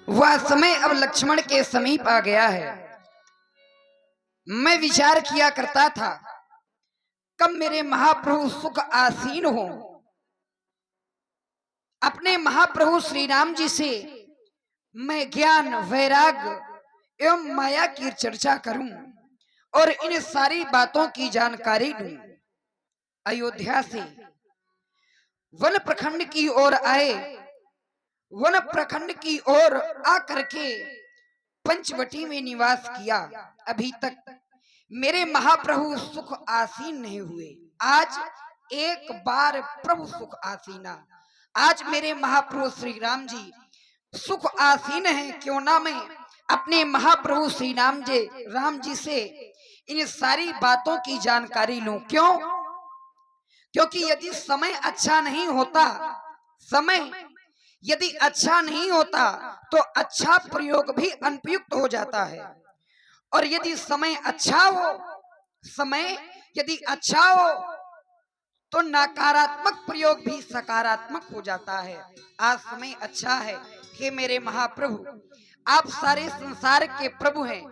वह समय अब लक्ष्मण के समीप आ गया है। मैं विचार किया करता था कब मेरे महाप्रभु सुख आसीन हो, अपने महाप्रभु श्री राम जी से मैं ज्ञान वैराग्य एवं माया की चर्चा करूं और इन सारी बातों की जानकारी लूं। अयोध्या से वन प्रखंड की ओर आए, वन प्रखंड की ओर आकर के पंचवटी में निवास किया। अभी तक मेरे महाप्रभु सुख आसीन नहीं हुए। आज एक बार प्रभु सुख आसीना, आज मेरे महाप्रभु श्री राम जी सुख आसीन है। क्यों ना मैं अपने महाप्रभु श्री राम जी से इन सारी बातों की जानकारी लूं। क्यों? क्योंकि यदि समय अच्छा नहीं होता, समय यदि अच्छा नहीं होता तो अच्छा प्रयोग भी अनुपयुक्त हो जाता है, और यदि समय अच्छा हो, समय यदि अच्छा हो तो नकारात्मक प्रयोग भी सकारात्मक हो जाता है। आज समय अच्छा है। हे मेरे महाप्रभु, आप सारे संसार के प्रभु हैं,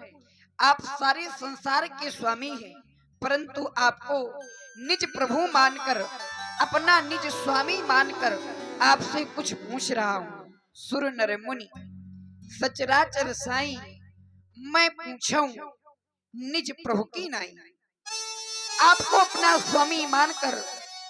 आप सारे संसार के स्वामी हैं, परंतु आपको निज प्रभु मानकर, अपना निज स्वामी मानकर आपसे कुछ पूछ रहा हूं। सुर नर मुनि सचराचर साई, मैं पूछूं निज प्रभु की नाई। आपको अपना स्वामी मानकर,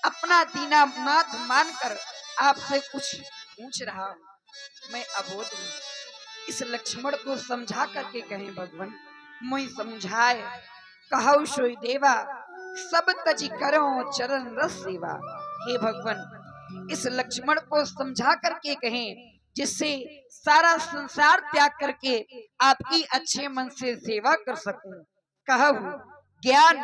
अपना दीनानाथ मानकर आपसे कुछ पूछ रहा हूं। मैं अबोध हूं। इस लक्ष्मण को समझा करके कहें भगवान, मैं समझाए कहु सोई देवा, सब तज करो चरण रस सेवा। हे भगवान, इस लक्ष्मण को समझा करके कहें जिससे सारा संसार त्याग करके आपकी अच्छे मन से सेवा कर सकूं। कहु ज्ञान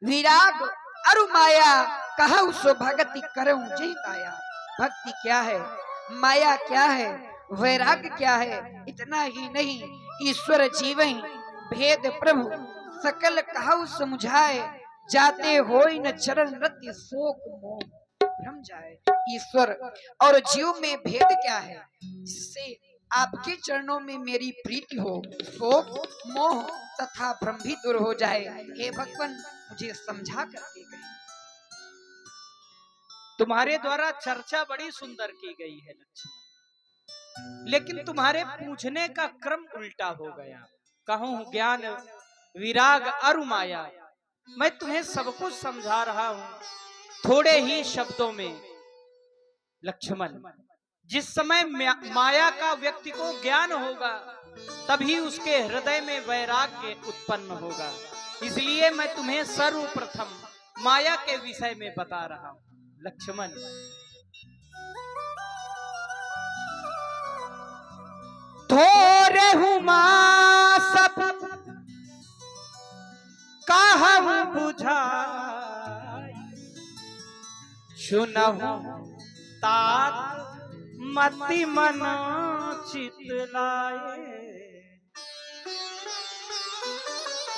विराग अरु माया, कहु सो भक्ति करऊं जय काया। भक्ति क्या है, माया क्या है, वैराग्य क्या है, इतना ही नहीं ईश्वर जीवहि भेद प्रभु, सकल कहु समझाए, जाते होई न चरण रति शोक मोह भ्रम जाए। ईश्वर और जीव में भेद क्या है जिससे आपके चरणों में मेरी प्रीति हो, शोक मोह तथा भ्रम भी दूर हो जाए। हे भगवान, मुझे समझा करके कहें। तुम्हारे द्वारा चर्चा बड़ी सुंदर की गई है लक्ष्मण, लेकिन तुम्हारे पूछने का क्रम उल्टा हो गया। कहूं ज्ञान विराग अरु माया, मैं तुम्हें सब कुछ समझा रहा हूं थोड़े ही शब्दों में। लक्ष्मण, जिस समय माया का व्यक्ति को ज्ञान होगा तभी उसके हृदय में वैराग्य उत्पन्न होगा। इसलिए मैं तुम्हें सर्वप्रथम माया के विषय में बता रहा हूं। लक्ष्मण, थोरे हुमा सब कहूं बुझाई, सुनहु तात मति मन चित लाए।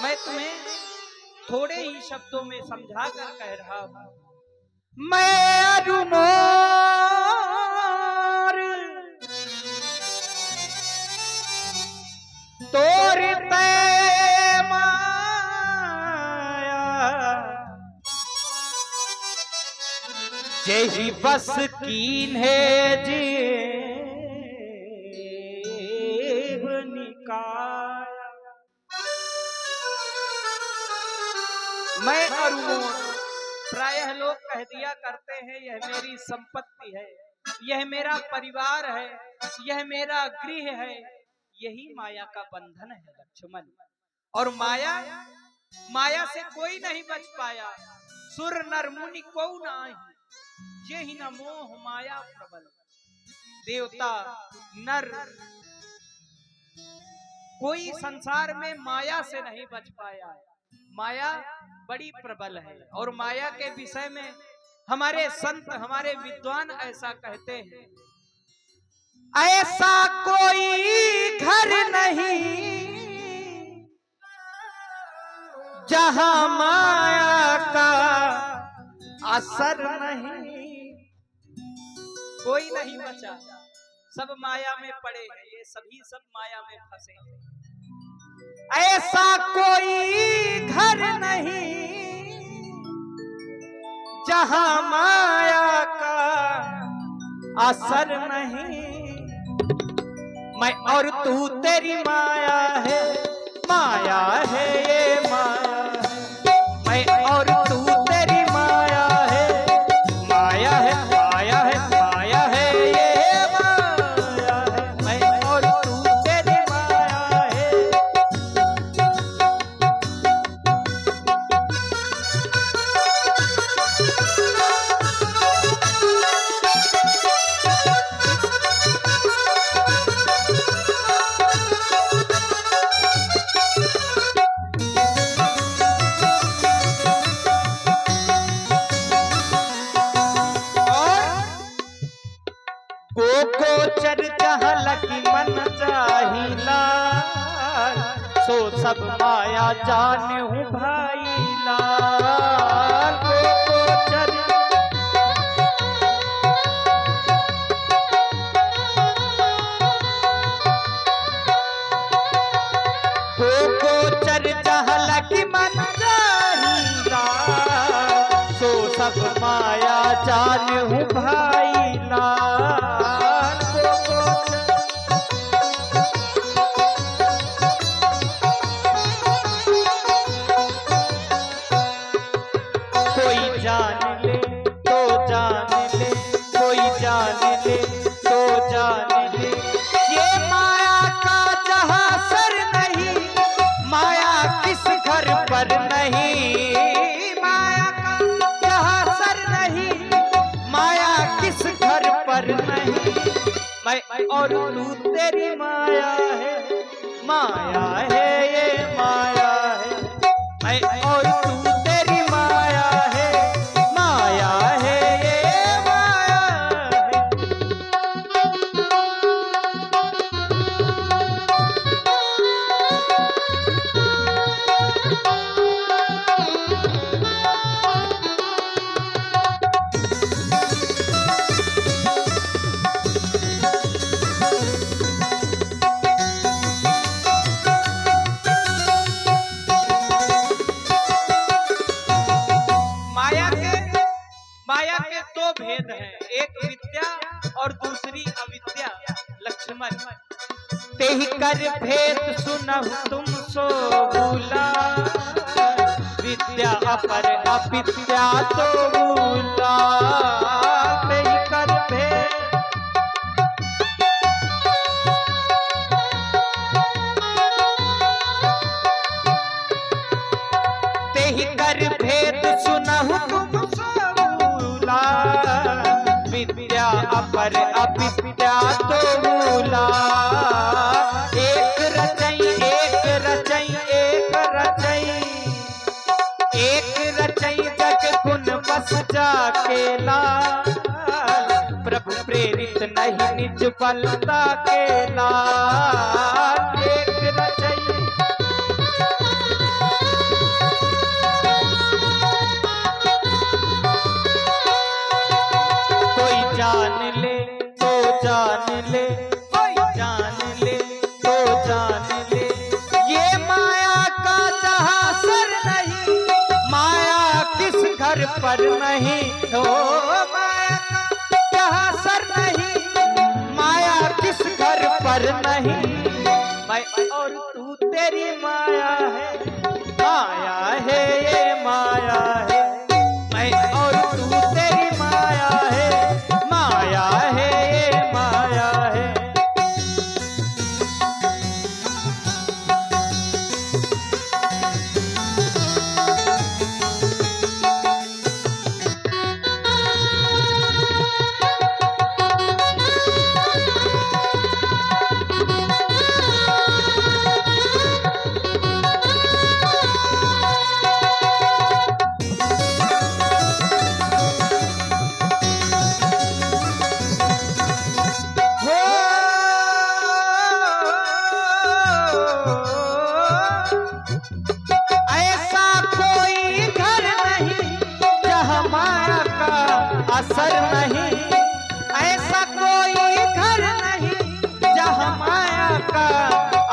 मैं तुम्हें थोड़े ही शब्दों में समझा कर कह रहा हूं। मैं अरुमोर तोरते माया, जेहि बस कीन है जीव निकाया। मैं अरुमोर, प्रायः लोग कह दिया करते हैं यह मेरी संपत्ति है, यह मेरा परिवार है, यह मेरा गृह है। यही माया का बंधन है लक्ष्मण। और माया, माया से कोई नहीं बच पाया। सुर नर मुनि को नाही, जेहि न मोह माया प्रबल। देवता नर कोई संसार में माया से नहीं बच पाया। माया बड़ी प्रबल है। और माया के विषय में हमारे संत, हमारे विद्वान ऐसा कहते हैं, ऐसा कोई घर नहीं जहां माया का असर नहीं। कोई नहीं बचा सब माया में पड़े हैं, ये सभी सब माया में फंसे हैं। ऐसा कोई घर नहीं जहां माया का असर नहीं। मैं और तू तेरी माया है, माया है ये माया है। मैं और तू तेरी माया है, माया है माया है माया है ये माया है। मैं और तू तेरी माया है। गोचर जहाँ लगी मन चाहिला, सो सब माया जाने हूँ भाई लाल। गोचर गोचर जहाँ लगी मन चाहिला, सो सब माया जाने हूँ भाई लाल। कोई जान ले तो जान ले, कोई जान ले तो जान ले, ये माया का जहां सर नहीं, माया किस घर पर नहीं। माया का जहां सर नहीं, माया किस घर पर नहीं। मैं और तू तेरी माया है, माया है ये माया है। मैं और तू तेरी माया है, माया है ये माया है। माया के दो भेद हैं, एक विद्या और दूसरी अविद्या। लक्ष्मण तेहि कर भेद सुनहु तुम सो भूला, विद्या अपर अविद्या तो भूला। तेहि कर भेद तेहि कर भेद सुनहु तुम सो भूला, विद्या अपर अविद्या तो भूला। एक रचई एक रचई एक रचई, एक रचई जग गुण बस जाके लाल। प्रभु प्रेरित नहीं निज बलता के लाल। एक रचई जान ले तो जान ले, कोई जान ले तो जान ले, ये माया का जहां सर नहीं, माया किस घर पर नहीं। ओ माया का जहां सर नहीं, माया किस घर पर नहीं। मैं और तू तेरी माया है, माया है ये माया है। मैं और तू तेरी माया है, माया है ये माया है।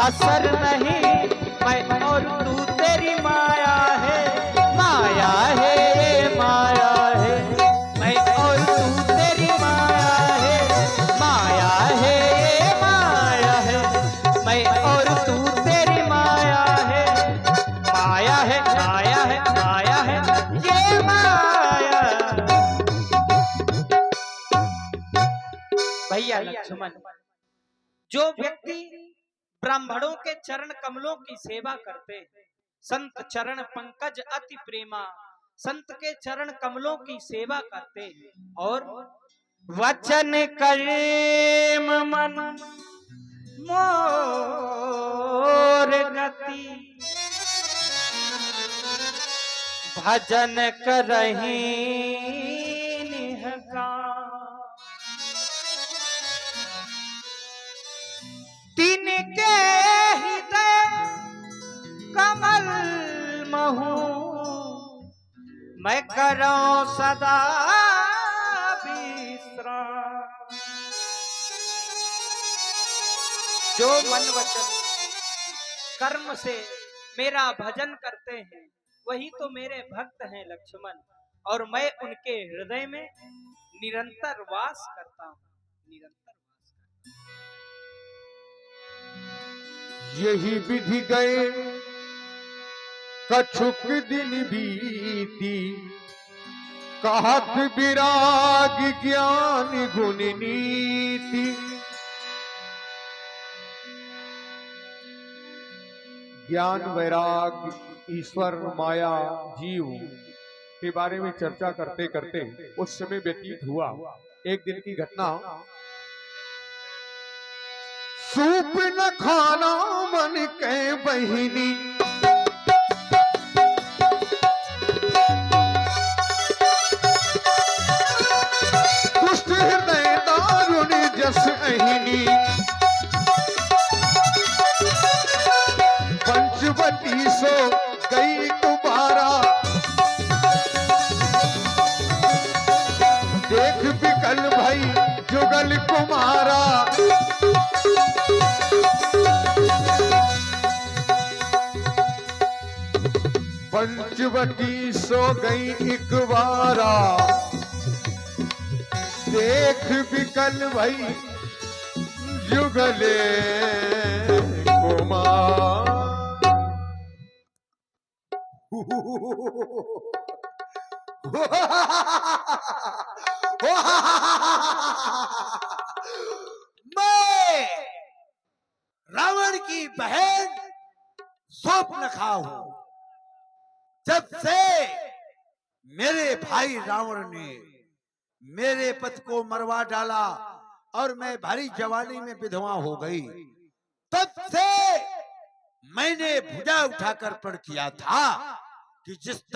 असर नहीं, मैं और तू तेरी माया है, माया है ये माया है, मैं और तू तेरी माया है, माया है ये माया है, मैं और तू तेरी माया है, माया है माया है माया है ये माया। भैया लक्ष्मण, जो व्यक्ति ब्राह्मणों के चरण कमलों की सेवा करते हैं, संत चरण पंकज अति प्रेमा, संत के चरण कमलों की सेवा करते हैं और वचन कर्म मन मोर गति, भजन करही निहका, तिनके हृदय कमल महू, मैं करो सदा विश्राम। जो मन वचन कर्म से मेरा भजन करते हैं वही तो मेरे भक्त हैं लक्ष्मण, और मैं उनके हृदय में निरंतर वास करता हूँ, निरंतर वास करता हूँ। यही विधि गए कछुक दिन बीती, कहत विराग ज्ञान गुण नीति। ज्ञान वैराग ईश्वर माया जीव के बारे में चर्चा करते करते उस समय व्यतीत हुआ। एक दिन की घटना, सूप न खाना मन के बहिनी, दुष्ट हृदय दारुण जस अहिनी, पंचवटी सो गई तुम्हारा, देख विकल भई जुगल कुमारा। पंचवटी सो गई एक बारा, देख विकल भई जुगले कुमार। मैं रावण की बहन शूर्पणखा हूं। जब से मेरे भाई रावण ने मेरे पति को मरवा डाला और मैं भारी जवानी में विधवा हो गई, तब से मैंने भुजा उठाकर प्रण किया था कि जिस